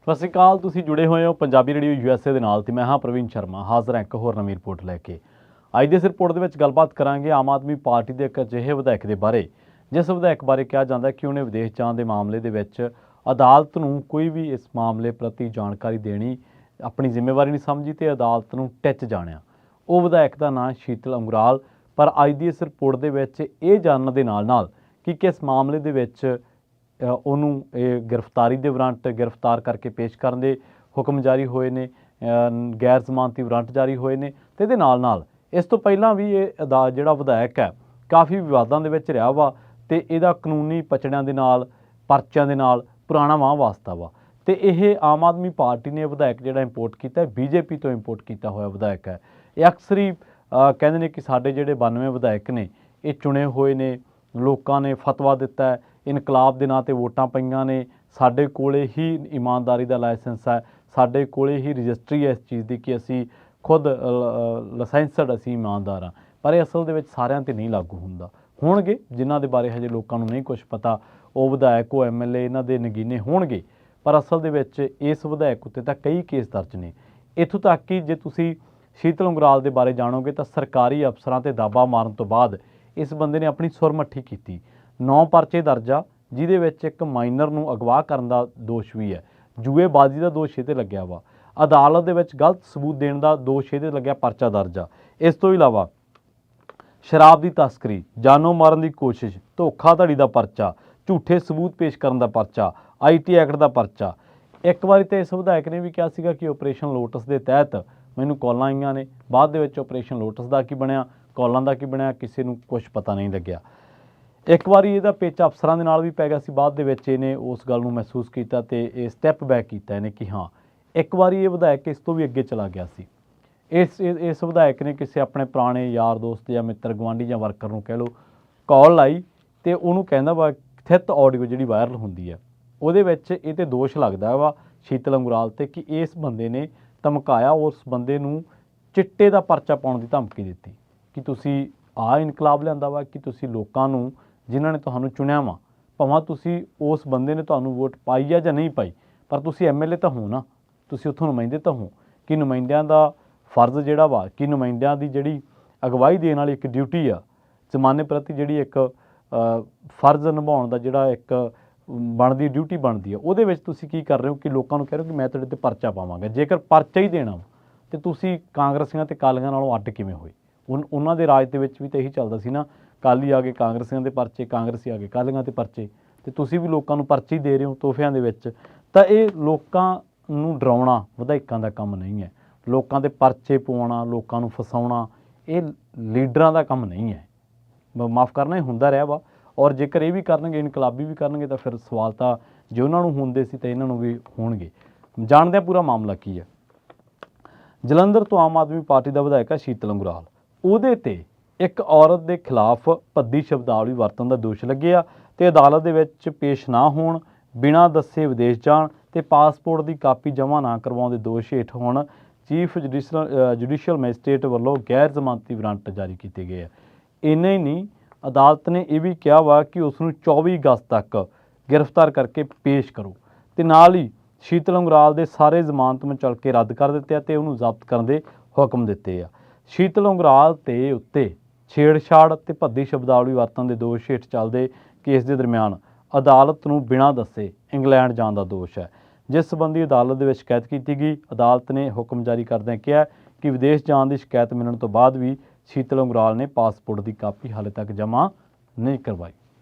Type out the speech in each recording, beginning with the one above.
ਸਤਿ ਸ਼੍ਰੀ ਅਕਾਲ। ਤੁਸੀਂ ਜੁੜੇ ਹੋਏ ਹੋ ਪੰਜਾਬੀ ਰੇਡੀਓ USA ਦੇ ਨਾਲ ਤੇ ਮੈਂ ਹਾਂ ਪ੍ਰਵੀਨ ਸ਼ਰਮਾ ਹਾਜ਼ਰ ਹਾਂ ਇੱਕ ਹੋਰ ਨਵੀਂ ਰਿਪੋਰਟ ਲੈ ਕੇ। ਅੱਜ ਦੀ ਇਸ ਰਿਪੋਰਟ ਦੇ ਵਿੱਚ ਗੱਲਬਾਤ ਕਰਾਂਗੇ ਆਮ ਆਦਮੀ ਪਾਰਟੀ ਦੇ ਇੱਕ ਅਜਿਹੇ ਵਿਧਾਇਕ ਦੇ ਬਾਰੇ ਜਿਸ ਵਿਧਾਇਕ ਬਾਰੇ ਕਿਹਾ ਜਾਂਦਾ ਕਿ ਉਹਨੇ ਵਿਦੇਸ਼ ਜਾਣ ਦੇ ਮਾਮਲੇ ਦੇ ਵਿੱਚ ਅਦਾਲਤ ਨੂੰ ਕੋਈ ਵੀ ਇਸ ਮਾਮਲੇ ਪ੍ਰਤੀ ਜਾਣਕਾਰੀ ਦੇਣੀ ਆਪਣੀ ਜ਼ਿੰਮੇਵਾਰੀ ਨਹੀਂ ਸਮਝੀ ਤੇ ਅਦਾਲਤ ਨੂੰ ਟਿੱਚ ਜਾਣਿਆ। ਉਹ ਵਿਧਾਇਕ ਦਾ ਨਾਂ ਸ਼ੀਤਲ ਉਂਗਰਾਲ। ਪਰ ਅੱਜ ਦੀ ਇਸ ਰਿਪੋਰਟ ਦੇ ਵਿੱਚ ਇਹ ਜਾਣਨ ਦੇ ਨਾਲ ਕਿ ਕਿਸ ਮਾਮਲੇ ਦੇ ਵਿੱਚ ਉਹਨੂੰ ਇਹ ਗ੍ਰਿਫਤਾਰੀ ਦੇ ਵਾਰੰਟ ਗ੍ਰਿਫਤਾਰ ਕਰਕੇ ਪੇਸ਼ ਕਰਨ ਦੇ ਹੁਕਮ ਜਾਰੀ ਹੋਏ ਨੇ, ਗੈਰ ਜ਼ਮਾਨਤੀ ਵਾਰੰਟ ਜਾਰੀ ਹੋਏ ਨੇ ਅਤੇ ਇਹਦੇ ਨਾਲ ਇਸ ਤੋਂ ਪਹਿਲਾਂ ਵੀ ਇਹ ਜਿਹੜਾ ਵਿਧਾਇਕ ਹੈ ਕਾਫੀ ਵਿਵਾਦਾਂ ਦੇ ਵਿੱਚ ਰਿਹਾ ਵਾ ਅਤੇ ਇਹਦਾ ਕਾਨੂੰਨੀ ਪਚੜਿਆਂ ਦੇ ਨਾਲ ਪਰਚਿਆਂ ਦੇ ਨਾਲ ਪੁਰਾਣਾ ਵਾਹ ਵਾਸਤਾ ਵਾ। ਅਤੇ ਇਹ ਆਮ ਆਦਮੀ ਪਾਰਟੀ ਨੇ ਵਿਧਾਇਕ ਜਿਹੜਾ ਇੰਪੋਰਟ ਕੀਤਾ BJP ਤੋਂ ਇੰਪੋਰਟ ਕੀਤਾ ਹੋਇਆ ਵਿਧਾਇਕ ਹੈ। ਇਹ ਅਕਸਰ ਹੀ ਕਹਿੰਦੇ ਨੇ ਕਿ ਸਾਡੇ ਜਿਹੜੇ 92 ਵਿਧਾਇਕ ਨੇ ਇਹ ਚੁਣੇ ਹੋਏ ਨੇ, ਲੋਕਾਂ ਨੇ ਫਤਵਾ ਦਿੱਤਾ ਹੈ, ਇਨਕਲਾਬ ਦੇ ਨਾਂ 'ਤੇ ਵੋਟਾਂ ਪਈਆਂ ਨੇ, ਸਾਡੇ ਕੋਲ ਹੀ ਇਮਾਨਦਾਰੀ ਦਾ ਲਾਇਸੈਂਸ ਹੈ, ਸਾਡੇ ਕੋਲ ਹੀ ਰਜਿਸਟਰੀ ਹੈ ਇਸ ਚੀਜ਼ ਦੀ ਕਿ ਅਸੀਂ ਖੁਦ ਲਾਇਸੈਂਸਡ ਅਸੀਂ ਇਮਾਨਦਾਰ ਹਾਂ। ਪਰ ਇਹ ਅਸਲ ਦੇ ਵਿੱਚ ਸਾਰਿਆਂ 'ਤੇ ਨਹੀਂ ਲਾਗੂ ਹੁੰਦਾ। ਹੋਣਗੇ ਜਿਨ੍ਹਾਂ ਦੇ ਬਾਰੇ ਹਜੇ ਲੋਕਾਂ ਨੂੰ ਨਹੀਂ ਕੁਛ ਪਤਾ, ਉਹ ਵਿਧਾਇਕ, ਉਹ MLA ਇਹਨਾਂ ਦੇ ਨਗੀਨੇ ਹੋਣਗੇ, ਪਰ ਅਸਲ ਦੇ ਵਿੱਚ ਇਸ ਵਿਧਾਇਕ ਉੱਤੇ ਤਾਂ ਕਈ ਕੇਸ ਦਰਜ ਨੇ। ਇੱਥੋਂ ਤੱਕ ਕਿ ਜੇ ਤੁਸੀਂ ਸ਼ੀਤਲ ਉਂਗਰਾਲ ਦੇ ਬਾਰੇ ਜਾਣੋਗੇ ਤਾਂ ਸਰਕਾਰੀ ਅਫਸਰਾਂ 'ਤੇ ਦਾਅਵਾ ਮਾਰਨ ਤੋਂ ਬਾਅਦ ਇਸ ਬੰਦੇ ਨੇ ਆਪਣੀ ਸੁਰ ਮੱਠੀ ਕੀਤੀ। 9 ਪਰਚੇ ਦਰਜ ਆ, ਜਿਹਦੇ ਵਿੱਚ ਇੱਕ ਮਾਈਨਰ ਨੂੰ ਅਗਵਾ ਕਰਨ ਦਾ ਦੋਸ਼ ਵੀ ਹੈ, ਜੂਏਬਾਜ਼ੀ ਦਾ ਦੋਸ਼ ਇਹ 'ਤੇ ਲੱਗਿਆ ਵਾ, ਅਦਾਲਤ ਦੇ ਵਿੱਚ ਗਲਤ ਸਬੂਤ ਦੇਣ ਦਾ ਦੋਸ਼ ਇਹਦੇ ਲੱਗਿਆ, ਪਰਚਾ ਦਰਜ ਆ। ਇਸ ਤੋਂ ਇਲਾਵਾ ਸ਼ਰਾਬ ਦੀ ਤਸਕਰੀ, ਜਾਨੋਂ ਮਾਰਨ ਦੀ ਕੋਸ਼ਿਸ਼, ਧੋਖਾਧੜੀ ਦਾ ਪਰਚਾ, ਝੂਠੇ ਸਬੂਤ ਪੇਸ਼ ਕਰਨ ਦਾ ਪਰਚਾ, IT ਐਕਟ ਦਾ ਪਰਚਾ। ਇੱਕ ਵਾਰੀ ਤਾਂ ਇਸ ਵਿਧਾਇਕ ਨੇ ਵੀ ਕਿਹਾ ਸੀਗਾ ਕਿ ਆਪਰੇਸ਼ਨ ਲੋਟਸ ਦੇ ਤਹਿਤ ਮੈਨੂੰ ਕਾਲਾਂ ਆਈਆਂ ਨੇ, ਬਾਅਦ ਦੇ ਵਿੱਚ ਆਪਰੇਸ਼ਨ ਲੋਟਸ ਦਾ ਕੀ ਬਣਿਆ, ਕਾਲਾਂ ਦਾ ਕੀ ਬਣਿਆ, ਕਿਸੇ ਨੂੰ ਕੁਛ ਪਤਾ ਨਹੀਂ ਲੱਗਿਆ। ਇੱਕ ਵਾਰੀ ਇਹਦਾ ਪੇਚਾ ਅਫਸਰਾਂ ਦੇ ਨਾਲ ਵੀ ਪੈ ਗਿਆ ਸੀ, ਬਾਅਦ ਦੇ ਵਿੱਚ ਇਹਨੇ ਉਸ ਗੱਲ ਨੂੰ ਮਹਿਸੂਸ ਕੀਤਾ ਅਤੇ ਇਹ ਸਟੈਪ ਬੈਕ ਕੀਤਾ ਇਹਨੇ ਕਿ ਹਾਂ। ਇੱਕ ਵਾਰੀ ਇਹ ਵਿਧਾਇਕ ਇਸ ਤੋਂ ਵੀ ਅੱਗੇ ਚਲਾ ਗਿਆ ਸੀ। ਇਸ ਵਿਧਾਇਕ ਨੇ ਕਿਸੇ ਆਪਣੇ ਪੁਰਾਣੇ ਯਾਰ ਦੋਸਤ ਜਾਂ ਮਿੱਤਰ ਗੁਆਂਢੀ ਜਾਂ ਵਰਕਰ ਨੂੰ ਕਹਿ ਲਓ ਕਾਲ ਲਾਈ ਅਤੇ ਉਹਨੂੰ ਕਹਿੰਦਾ ਵਾ ਥਿੱਤ ਆਡੀਓ ਜਿਹੜੀ ਵਾਇਰਲ ਹੁੰਦੀ ਹੈ ਉਹਦੇ ਵਿੱਚ ਇਹ 'ਤੇ ਦੋਸ਼ ਲੱਗਦਾ ਵਾ ਸ਼ੀਤਲ ਉਂਗਰਾਲ 'ਤੇ ਕਿ ਇਸ ਬੰਦੇ ਨੇ ਧਮਕਾਇਆ, ਉਸ ਬੰਦੇ ਨੂੰ ਚਿੱਟੇ ਦਾ ਪਰਚਾ ਪਾਉਣ ਦੀ ਧਮਕੀ ਦਿੱਤੀ ਕਿ ਤੁਸੀਂ ਆਹ ਇਨਕਲਾਬ ਲਿਆਂਦਾ ਵਾ, ਕਿ ਤੁਸੀਂ ਲੋਕਾਂ ਨੂੰ ਜਿਨ੍ਹਾਂ ਨੇ ਤੁਹਾਨੂੰ ਚੁਣਿਆ ਵਾ, ਭਾਵੇਂ ਤੁਸੀਂ ਉਸ ਬੰਦੇ ਨੇ ਤੁਹਾਨੂੰ ਵੋਟ ਪਾਈ ਆ ਜਾਂ ਨਹੀਂ ਪਾਈ, ਪਰ ਤੁਸੀਂ MLA ਤਾਂ ਹੋ ਨਾ, ਤੁਸੀਂ ਉੱਥੋਂ ਨੁਮਾਇੰਦੇ ਤਾਂ ਹੋ, ਕਿ ਨੁਮਾਇੰਦਿਆਂ ਦਾ ਫਰਜ਼ ਜਿਹੜਾ ਵਾ, ਕਿ ਨੁਮਾਇੰਦਿਆਂ ਦੀ ਜਿਹੜੀ ਅਗਵਾਈ ਦੇਣ ਵਾਲੀ ਇੱਕ ਡਿਊਟੀ ਆ, ਜ਼ਮਾਨੇ ਪ੍ਰਤੀ ਜਿਹੜੀ ਇੱਕ ਫਰਜ਼ ਨਿਭਾਉਣ ਦਾ ਜਿਹੜਾ ਇੱਕ ਬਣਦੀ ਡਿਊਟੀ ਬਣਦੀ ਆ, ਉਹਦੇ ਵਿੱਚ ਤੁਸੀਂ ਕੀ ਕਰ ਰਹੇ ਹੋ ਕਿ ਲੋਕਾਂ ਨੂੰ ਕਹਿ ਰਹੇ ਹੋ ਕਿ ਮੈਂ ਤੁਹਾਡੇ 'ਤੇ ਪਰਚਾ ਪਾਵਾਂਗਾ। ਜੇਕਰ ਪਰਚਾ ਹੀ ਦੇਣਾ ਤਾਂ ਤੁਸੀਂ ਕਾਂਗਰਸੀਆਂ ਅਤੇ ਅਕਾਲੀਆਂ ਨਾਲੋਂ ਅੱਡ ਕਿਵੇਂ ਹੋਏ? ਉਹਨਾਂ ਦੇ ਰਾਜ ਦੇ ਵਿੱਚ ਵੀ ਤਾਂ ਇਹੀ ਚੱਲਦਾ ਸੀ ਨਾ, ਅਕਾਲੀ ਆ ਗਏ ਕਾਂਗਰਸੀਆਂ ਦੇ ਪਰਚੇ, ਕਾਂਗਰਸੀ ਆ ਗਏ ਅਕਾਲੀਆਂ 'ਤੇ ਪਰਚੇ, ਅਤੇ ਤੁਸੀਂ ਵੀ ਲੋਕਾਂ ਨੂੰ ਪਰਚੇ ਹੀ ਦੇ ਰਹੇ ਹੋ ਤੋਹਫਿਆਂ ਦੇ ਵਿੱਚ। ਤਾਂ ਇਹ ਲੋਕਾਂ ਨੂੰ ਡਰਾਉਣਾ ਵਿਧਾਇਕਾਂ ਦਾ ਕੰਮ ਨਹੀਂ ਹੈ, ਲੋਕਾਂ 'ਤੇ ਪਰਚੇ ਪਵਾਉਣਾ, ਲੋਕਾਂ ਨੂੰ ਫਸਾਉਣਾ ਇਹ ਲੀਡਰਾਂ ਦਾ ਕੰਮ ਨਹੀਂ ਹੈ। ਮਾਫ਼ ਕਰਨਾ, ਇਹ ਹੁੰਦਾ ਰਿਹਾ ਵਾ, ਔਰ ਜੇਕਰ ਇਹ ਵੀ ਕਰਨਗੇ, ਇਨਕਲਾਬੀ ਵੀ ਕਰਨਗੇ, ਤਾਂ ਫਿਰ ਸਵਾਲ ਤਾਂ ਜੇ ਉਹਨਾਂ ਨੂੰ ਹੁੰਦੇ ਸੀ ਤਾਂ ਇਹਨਾਂ ਨੂੰ ਵੀ ਹੋਣਗੇ। ਜਾਣਦੇ ਹਾਂ ਪੂਰਾ ਮਾਮਲਾ ਕੀ ਹੈ। ਜਲੰਧਰ ਤੋਂ ਆਮ ਆਦਮੀ ਪਾਰਟੀ ਦਾ ਵਿਧਾਇਕ ਹੈ ਸ਼ੀਤਲ ਉਂਗਰਾਲ। ਉਹਦੇ 'ਤੇ ਇੱਕ ਔਰਤ ਦੇ ਖਿਲਾਫ ਭੱਦੀ ਸ਼ਬਦਾਵਲੀ ਵਰਤਣ ਦਾ ਦੋਸ਼ ਲੱਗਿਆ ਅਤੇ ਅਦਾਲਤ ਦੇ ਵਿੱਚ ਪੇਸ਼ ਨਾ ਹੋਣ, ਬਿਨਾਂ ਦੱਸੇ ਵਿਦੇਸ਼ ਜਾਣ ਅਤੇ ਪਾਸਪੋਰਟ ਦੀ ਕਾਪੀ ਜਮ੍ਹਾਂ ਨਾ ਕਰਵਾਉਣ ਦੇ ਦੋਸ਼ ਹੇਠ ਹੁਣ ਚੀਫ ਜੁਡੀਸ਼ੀਅਲ ਮੈਜਿਸਟਰੇਟ ਵੱਲੋਂ ਗੈਰ ਜ਼ਮਾਨਤੀ ਵਾਰੰਟ ਜਾਰੀ ਕੀਤੇ ਗਏ ਆ। ਇੰਨਾ ਹੀ ਨਹੀਂ, ਅਦਾਲਤ ਨੇ ਇਹ ਵੀ ਕਿਹਾ ਵਾ ਕਿ ਉਸ ਨੂੰ 24 ਅਗਸਤ ਤੱਕ ਗ੍ਰਿਫਤਾਰ ਕਰਕੇ ਪੇਸ਼ ਕਰੋ ਅਤੇ ਨਾਲ ਹੀ ਸ਼ੀਤਲ ਉਂਗਰਾਲ ਦੇ ਸਾਰੇ ਜ਼ਮਾਨਤ ਮੁਚਲਕੇ ਰੱਦ ਕਰ ਦਿੱਤੇ ਅਤੇ ਉਹਨੂੰ ਜ਼ਬਤ ਕਰਨ ਦੇ ਹੁਕਮ ਦਿੱਤੇ ਆ। ਸ਼ੀਤਲ ਉਂਗਰਾਲ ਦੇ ਉੱਤੇ ਛੇੜਛਾੜ ਅਤੇ ਭੱਦੀ ਸ਼ਬਦਾਵਲੀ ਵਰਤਣ ਦੇ ਦੋਸ਼ ਹੇਠ ਚੱਲਦੇ ਕੇਸ ਦੇ ਦਰਮਿਆਨ ਅਦਾਲਤ ਨੂੰ ਬਿਨਾਂ ਦੱਸੇ ਇੰਗਲੈਂਡ ਜਾਣ ਦਾ ਦੋਸ਼ ਹੈ, ਜਿਸ ਸੰਬੰਧੀ ਅਦਾਲਤ ਦੇ ਵਿੱਚ ਸ਼ਿਕਾਇਤ ਕੀਤੀ ਗਈ। ਅਦਾਲਤ ਨੇ ਹੁਕਮ ਜਾਰੀ ਕਰਦਿਆਂ ਕਿਹਾ ਕਿ ਵਿਦੇਸ਼ ਜਾਣ ਦੀ ਸ਼ਿਕਾਇਤ ਮਿਲਣ ਤੋਂ ਬਾਅਦ ਵੀ ਸ਼ੀਤਲ ਉਂਗਰਾਲ ਨੇ ਪਾਸਪੋਰਟ ਦੀ ਕਾਪੀ ਹਾਲੇ ਤੱਕ ਜਮ੍ਹਾਂ ਨਹੀਂ ਕਰਵਾਈ।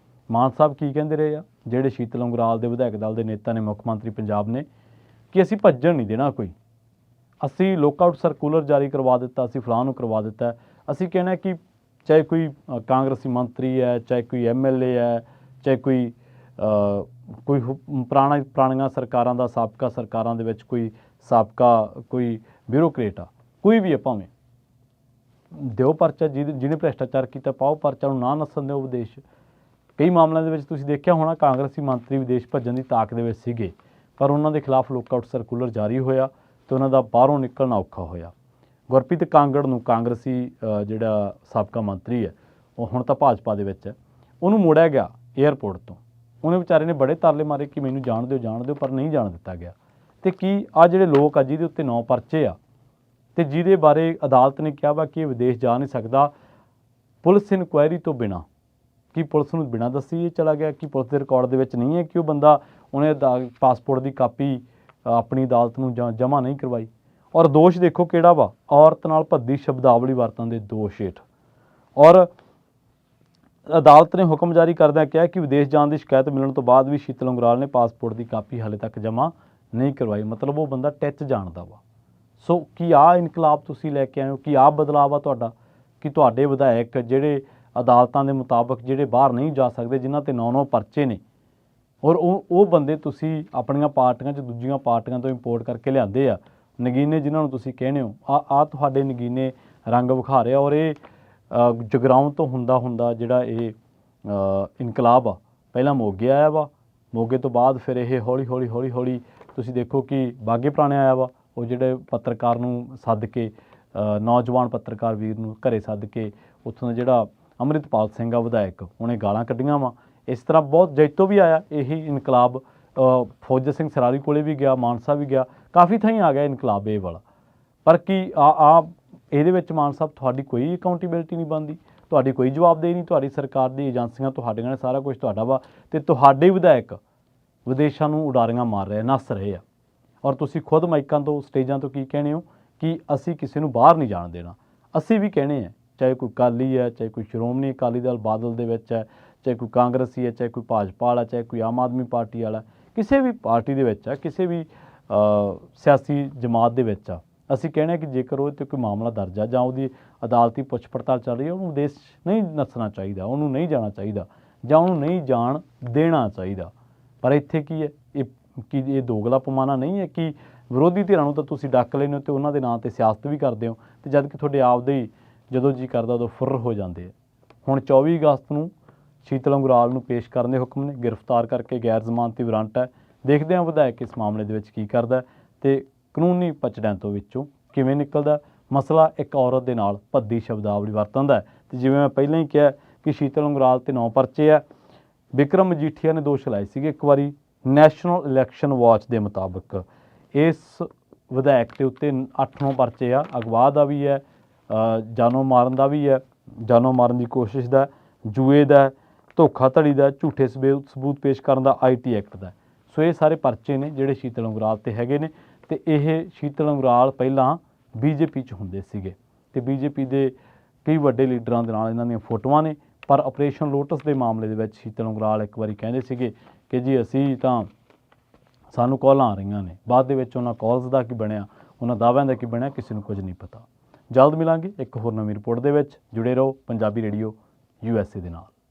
ਮਾਨ ਸਾਹਿਬ ਕੀ ਕਹਿੰਦੇ ਰਹੇ ਆ, ਜਿਹੜੇ ਸ਼ੀਤਲ ਉਂਗਰਾਲ ਦੇ ਵਿਧਾਇਕ ਦਲ ਦੇ ਨੇਤਾ ਨੇ, ਮੁੱਖ ਮੰਤਰੀ ਪੰਜਾਬ ਨੇ, ਕਿ ਅਸੀਂ ਭੱਜਣ ਨਹੀਂ ਦੇਣਾ ਕੋਈ, ਅਸੀਂ ਲੋਕਆਊਟ ਸਰਕੂਲਰ ਜਾਰੀ ਕਰਵਾ ਦਿੱਤਾ, ਅਸੀਂ ਫਲਾਹ ਨੂੰ ਕਰਵਾ ਦਿੱਤਾ। ਅਸੀਂ ਕਹਿਣਾ ਕਿ ਚਾਹੇ ਕੋਈ ਕਾਂਗਰਸੀ ਮੰਤਰੀ ਹੈ, ਚਾਹੇ ਕੋਈ MLA ਹੈ, ਚਾਹੇ ਕੋਈ ਪੁਰਾਣੀਆਂ ਸਰਕਾਰਾਂ ਦਾ, ਸਾਬਕਾ ਸਰਕਾਰਾਂ ਦੇ ਵਿੱਚ ਕੋਈ ਸਾਬਕਾ ਕੋਈ ਬਿਊਰੋਕਰੇਟ ਆ, ਕੋਈ ਵੀ ਹੈ, ਭਾਵੇਂ ਦਿਓ ਪਰਚਾ, ਜਿਹਨੇ ਭ੍ਰਿਸ਼ਟਾਚਾਰ ਕੀਤਾ ਪਾਓ ਪਰਚਾ, ਨੂੰ ਨਾ ਨੱਸਣ ਦਿਓ ਵਿਦੇਸ਼। ਕਈ ਮਾਮਲਿਆਂ ਦੇ ਵਿੱਚ ਤੁਸੀਂ ਦੇਖਿਆ ਹੋਣਾ ਕਾਂਗਰਸੀ ਮੰਤਰੀ ਵਿਦੇਸ਼ ਭੱਜਣ ਦੀ ਤਾਕ ਦੇ ਵਿੱਚ ਸੀਗੇ, ਪਰ ਉਹਨਾਂ ਦੇ ਖਿਲਾਫ ਲੋਕਆਊਟ ਸਰਕੂਲਰ ਜਾਰੀ ਹੋਇਆ ਅਤੇ ਉਹਨਾਂ ਦਾ ਬਾਹਰੋਂ ਨਿਕਲਣਾ ਔਖਾ ਹੋਇਆ। ਗੁਰਪ੍ਰੀਤ ਕਾਂਗੜ ਨੂੰ, ਕਾਂਗਰਸੀ ਜਿਹੜਾ ਸਾਬਕਾ ਮੰਤਰੀ ਹੈ, ਉਹ ਹੁਣ ਤਾਂ ਭਾਜਪਾ ਦੇ ਵਿੱਚ ਹੈ, ਉਹਨੂੰ ਮੋੜਿਆ ਗਿਆ ਏਅਰਪੋਰਟ ਤੋਂ। ਉਹਨੇ ਵਿਚਾਰੇ ਨੇ ਬੜੇ ਤਰਲੇ ਮਾਰੇ ਕਿ ਮੈਨੂੰ ਜਾਣ ਦਿਓ, ਪਰ ਨਹੀਂ ਜਾਣ ਦਿੱਤਾ ਗਿਆ। ਤੇ ਕੀ ਆ ਜਿਹੜੇ ਲੋਕ ਆ ਜਿਹਦੇ ਉੱਤੇ 9 ਪਰਚੇ ਆ ਤੇ ਜਿਹਦੇ ਬਾਰੇ ਅਦਾਲਤ ਨੇ ਕਿਹਾ ਵਾ ਕਿ ਇਹ ਵਿਦੇਸ਼ ਜਾ ਨਹੀਂ ਸਕਦਾ ਪੁਲਿਸ ਇਨਕੁਆਇਰੀ ਤੋਂ ਬਿਨਾਂ, ਕਿ ਪੁਲਿਸ ਨੂੰ ਬਿਨਾਂ ਦੱਸੀ ਇਹ ਚਲਾ ਗਿਆ, ਕਿ ਪੁਲਿਸ ਦੇ ਰਿਕਾਰਡ ਦੇ ਵਿੱਚ ਨਹੀਂ ਹੈ ਕਿ ਉਹ ਬੰਦਾ ਉਹਨੇ ਪਾਸਪੋਰਟ ਦੀ ਕਾਪੀ ਆਪਣੀ ਅਦਾਲਤ ਨੂੰ ਜਮ੍ਹਾਂ ਨਹੀਂ ਕਰਵਾਈ। ਔਰ ਦੋਸ਼ ਦੇਖੋ ਕਿਹੜਾ ਵਾ, ਔਰਤ ਨਾਲ ਭੱਦੀ ਸ਼ਬਦਾਵਲੀ ਵਰਤਣ ਦੇ ਦੋਸ਼ ਹੇਠ। ਔਰ ਅਦਾਲਤ ਨੇ ਹੁਕਮ ਜਾਰੀ ਕਰਦਿਆਂ ਕਿਹਾ ਕਿ ਵਿਦੇਸ਼ ਜਾਣ ਦੀ ਸ਼ਿਕਾਇਤ ਮਿਲਣ ਤੋਂ ਬਾਅਦ ਵੀ ਸ਼ੀਤਲ ਉਂਗਰਾਲ ਨੇ ਪਾਸਪੋਰਟ ਦੀ ਕਾਪੀ ਹਾਲੇ ਤੱਕ ਜਮ੍ਹਾਂ ਨਹੀਂ ਕਰਵਾਈ। ਮਤਲਬ ਉਹ ਬੰਦਾ ਟਿੱਚ ਜਾਣਦਾ ਵਾ। ਸੋ ਕੀ ਆਹ ਇਨਕਲਾਬ ਤੁਸੀਂ ਲੈ ਕੇ ਆਏ ਹੋ, ਕੀ ਆਹ ਬਦਲਾਅ ਆ ਤੁਹਾਡਾ ਕਿ ਤੁਹਾਡੇ ਵਿਧਾਇਕ ਜਿਹੜੇ ਅਦਾਲਤਾਂ ਦੇ ਮੁਤਾਬਕ ਜਿਹੜੇ ਬਾਹਰ ਨਹੀਂ ਜਾ ਸਕਦੇ, ਜਿਨ੍ਹਾਂ ਤੇ 9 ਪਰਚੇ ਨੇ, ਔਰ ਉਹ ਬੰਦੇ ਤੁਸੀਂ ਆਪਣੀਆਂ ਪਾਰਟੀਆਂ 'ਚ ਦੂਜੀਆਂ ਪਾਰਟੀਆਂ ਤੋਂ ਇੰਪੋਰਟ ਕਰਕੇ ਲਿਆਂਦੇ ਆ, ਨਗੀਨੇ ਜਿਨ੍ਹਾਂ ਨੂੰ ਤੁਸੀਂ ਕਹਿੰਦੇ ਹੋ, ਆ ਤੁਹਾਡੇ ਨਗੀਨੇ ਰੰਗ ਵਿਖਾ ਰਿਹਾ। ਔਰ ਇਹ ਜਗਰਾਉਂ ਤੋਂ ਹੁੰਦਾ ਜਿਹੜਾ ਇਹ ਇਨਕਲਾਬ ਆ, ਪਹਿਲਾਂ ਮੋਗੇ ਆਇਆ ਵਾ, ਮੋਗੇ ਤੋਂ ਬਾਅਦ ਫਿਰ ਇਹ ਹੌਲੀ ਤੁਸੀਂ ਦੇਖੋ ਕਿ ਬਾਗੇ ਪੁਰਾਣੇ ਆਇਆ ਵਾ। ਉਹ ਜਿਹੜੇ ਪੱਤਰਕਾਰ ਨੂੰ ਸੱਦ ਕੇ ਨੌਜਵਾਨ ਪੱਤਰਕਾਰ ਵੀਰ ਨੂੰ ਘਰੇ ਸੱਦ ਕੇ ਉੱਥੋਂ ਦਾ ਜਿਹੜਾ ਅੰਮ੍ਰਿਤਪਾਲ ਸਿੰਘ ਆ ਵਿਧਾਇਕ, ਉਹਨੇ ਗਾਲਾਂ ਕੱਢੀਆਂ ਵਾ। ਇਸ ਤਰ੍ਹਾਂ ਬਹੁਤ ਜੈਤੋਂ ਵੀ ਆਇਆ ਇਹੀ ਇਨਕਲਾਬ, ਫੌਜ ਸਿੰਘ ਸਰਾਰੀ ਕੋਲੇ ਵੀ ਗਿਆ, ਮਾਨਸਾ ਵੀ ਗਿਆ, ਕਾਫੀ ਥਾਈਂ ਆ ਗਿਆ ਇਨਕਲਾਬ ਇਹ ਵਾਲਾ। ਪਰ ਕੀ ਇਹਦੇ ਵਿੱਚ ਮਾਨ ਸਾਹਿਬ ਤੁਹਾਡੀ ਕੋਈ ਅਕਾਊਂਟੇਬਿਲਟੀ ਨਹੀਂ ਬਣਦੀ, ਤੁਹਾਡੀ ਕੋਈ ਜਵਾਬਦੇਹੀ ਨਹੀਂ, ਤੁਹਾਡੀ ਸਰਕਾਰ ਦੀ ਏਜੰਸੀਆਂ ਤੁਹਾਡੀਆਂ ਨੇ, ਸਾਰਾ ਕੁਝ ਤੁਹਾਡਾ ਵਾ, ਅਤੇ ਤੁਹਾਡੇ ਵਿਧਾਇਕ ਵਿਦੇਸ਼ਾਂ ਨੂੰ ਉਡਾਰੀਆਂ ਮਾਰ ਰਹੇ, ਨੱਸ ਰਹੇ ਆ। ਔਰ ਤੁਸੀਂ ਖੁਦ ਮਾਈਕਾਂ ਤੋਂ ਸਟੇਜਾਂ ਤੋਂ ਕੀ ਕਹਿੰਦੇ ਹੋ ਕਿ ਅਸੀਂ ਕਿਸੇ ਨੂੰ ਬਾਹਰ ਨਹੀਂ ਜਾਣ ਦੇਣਾ। ਅਸੀਂ ਵੀ ਕਹਿੰਦੇ ਹਾਂ, ਚਾਹੇ ਕੋਈ ਅਕਾਲੀ ਹੈ, ਚਾਹੇ ਕੋਈ ਸ਼੍ਰੋਮਣੀ ਅਕਾਲੀ ਦਲ ਬਾਦਲ ਦੇ ਵਿੱਚ ਹੈ, ਚਾਹੇ ਕੋਈ ਕਾਂਗਰਸੀ ਹੈ, ਚਾਹੇ ਕੋਈ ਭਾਜਪਾ ਵਾਲਾ, ਚਾਹੇ ਕੋਈ ਆਮ ਆਦਮੀ ਪਾਰਟੀ ਵਾਲਾ, ਕਿਸੇ ਵੀ ਪਾਰਟੀ ਦੇ ਵਿੱਚ ਆ, ਕਿਸੇ ਵੀ ਸਿਆਸੀ ਜਮਾਤ ਦੇ ਵਿੱਚ ਆ, ਅਸੀਂ ਕਹਿੰਦੇ ਕਿ ਜੇਕਰ ਉਹ 'ਤੇ ਕੋਈ ਮਾਮਲਾ ਦਰਜ ਆ ਜਾਂ ਉਹਦੀ ਅਦਾਲਤੀ ਪੁੱਛ ਪੜਤਾਲ ਚੱਲ ਰਹੀ ਹੈ, ਉਹਨੂੰ ਵਿਦੇਸ਼ ਨਹੀਂ ਨੱਸਣਾ ਚਾਹੀਦਾ, ਉਹਨੂੰ ਨਹੀਂ ਜਾਣਾ ਚਾਹੀਦਾ ਜਾਂ ਉਹਨੂੰ ਨਹੀਂ ਜਾਣ ਦੇਣਾ ਚਾਹੀਦਾ। ਪਰ ਇੱਥੇ ਕੀ ਹੈ, ਇਹ ਦੋਗਲਾ ਪੈਮਾਨਾ ਨਹੀਂ ਹੈ ਕਿ ਵਿਰੋਧੀ ਧਿਰਾਂ ਨੂੰ ਤਾਂ ਤੁਸੀਂ ਡੱਕ ਲੈਂਦੇ ਹੋ ਅਤੇ ਉਹਨਾਂ ਦੇ ਨਾਂ 'ਤੇ ਸਿਆਸਤ ਵੀ ਕਰਦੇ ਹੋ, ਅਤੇ ਜਦ ਕਿ ਤੁਹਾਡੇ ਆਪਦੇ ਹੀ ਜਦੋਂ ਜੀ ਕਰਦਾ ਉਦੋਂ ਫੁਰ ਹੋ ਜਾਂਦੇ ਆ। ਹੁਣ 24 ਅਗਸਤ ਨੂੰ ਸ਼ੀਤਲ ਉਂਗਰਾਲ ਨੂੰ ਪੇਸ਼ ਕਰਨ ਦੇ ਹੁਕਮ ਨੇ, ਗ੍ਰਿਫਤਾਰ ਕਰਕੇ ਗੈਰ ਜ਼ਮਾਨਤੀ ਵਾਰੰਟ ਹੈ। ਦੇਖਦੇ ਹਾਂ ਵਿਧਾਇਕ ਇਸ ਮਾਮਲੇ ਦੇ ਵਿੱਚ ਕੀ ਕਰਦਾ ਅਤੇ ਕਾਨੂੰਨੀ ਪਚੜਾਂ ਤੋਂ ਵਿੱਚੋਂ ਕਿਵੇਂ ਨਿਕਲਦਾ। ਮਸਲਾ ਇੱਕ ਔਰਤ ਦੇ ਨਾਲ ਭੱਦੀ ਸ਼ਬਦਾਵਲੀ ਵਰਤਣ ਦਾ, ਅਤੇ ਜਿਵੇਂ ਮੈਂ ਪਹਿਲਾਂ ਹੀ ਕਿਹਾ ਕਿ ਸ਼ੀਤਲ ਉਂਗਰਾਲ 'ਤੇ 9 ਪਰਚੇ ਆ। ਬਿਕਰਮ ਮਜੀਠੀਆ ਨੇ ਦੋਸ਼ ਲਾਏ ਸੀਗੇ ਇੱਕ ਵਾਰੀ ਨੈਸ਼ਨਲ ਇਲੈਕਸ਼ਨ ਵਾਚ ਦੇ ਮੁਤਾਬਕ ਇਸ ਵਿਧਾਇਕ ਦੇ ਉੱਤੇ 8-9 ਪਰਚੇ ਆ, ਅਗਵਾ ਦਾ ਵੀ ਹੈ, ਜਾਨੋਂ ਮਾਰਨ ਦਾ ਵੀ ਹੈ, ਜਾਨੋਂ ਮਾਰਨ ਦੀ ਕੋਸ਼ਿਸ਼ ਦਾ, ਜੂਏ ਦਾ, ਧੋਖਾਧੜੀ ਦਾ, ਝੂਠੇ ਸਬੂਤ ਪੇਸ਼ ਕਰਨ ਦਾ, IT ਐਕਟ ਦਾ। ਸੋ ਇਹ ਸਾਰੇ ਪਰਚੇ ਨੇ ਜਿਹੜੇ ਸ਼ੀਤਲ ਉਂਗਰਾਲ 'ਤੇ ਹੈਗੇ ਨੇ, ਅਤੇ ਇਹ ਸ਼ੀਤਲ ਉਂਗਰਾਲ ਪਹਿਲਾਂ BJP 'ਚ ਹੁੰਦੇ ਸੀਗੇ ਅਤੇ BJP ਦੇ ਕਈ ਵੱਡੇ ਲੀਡਰਾਂ ਦੇ ਨਾਲ ਇਹਨਾਂ ਦੀਆਂ ਫੋਟੋਆਂ ਨੇ। ਪਰ ਆਪਰੇਸ਼ਨ ਲੋਟਸ ਦੇ ਮਾਮਲੇ ਦੇ ਵਿੱਚ ਸ਼ੀਤਲ ਉਂਗਰਾਲ ਇੱਕ ਵਾਰੀ ਕਹਿੰਦੇ ਸੀਗੇ ਕਿ ਜੀ ਅਸੀਂ ਤਾਂ ਸਾਨੂੰ ਕਾਲਾਂ ਆ ਰਹੀਆਂ ਨੇ, ਬਾਅਦ ਦੇ ਵਿੱਚ ਉਹਨਾਂ ਕਾਲਸ ਦਾ ਕੀ ਬਣਿਆ, ਉਹਨਾਂ ਦਾਅਵਿਆਂ ਦਾ ਕੀ ਬਣਿਆ, ਕਿਸੇ ਨੂੰ ਕੁਝ ਨਹੀਂ ਪਤਾ। ਜਲਦ ਮਿਲਾਂਗੇ ਇੱਕ ਹੋਰ ਨਵੀਂ ਰਿਪੋਰਟ ਦੇ ਵਿੱਚ। ਜੁੜੇ ਰਹੋ ਪੰਜਾਬੀ ਰੇਡੀਓ USA ਦੇ ਨਾਲ।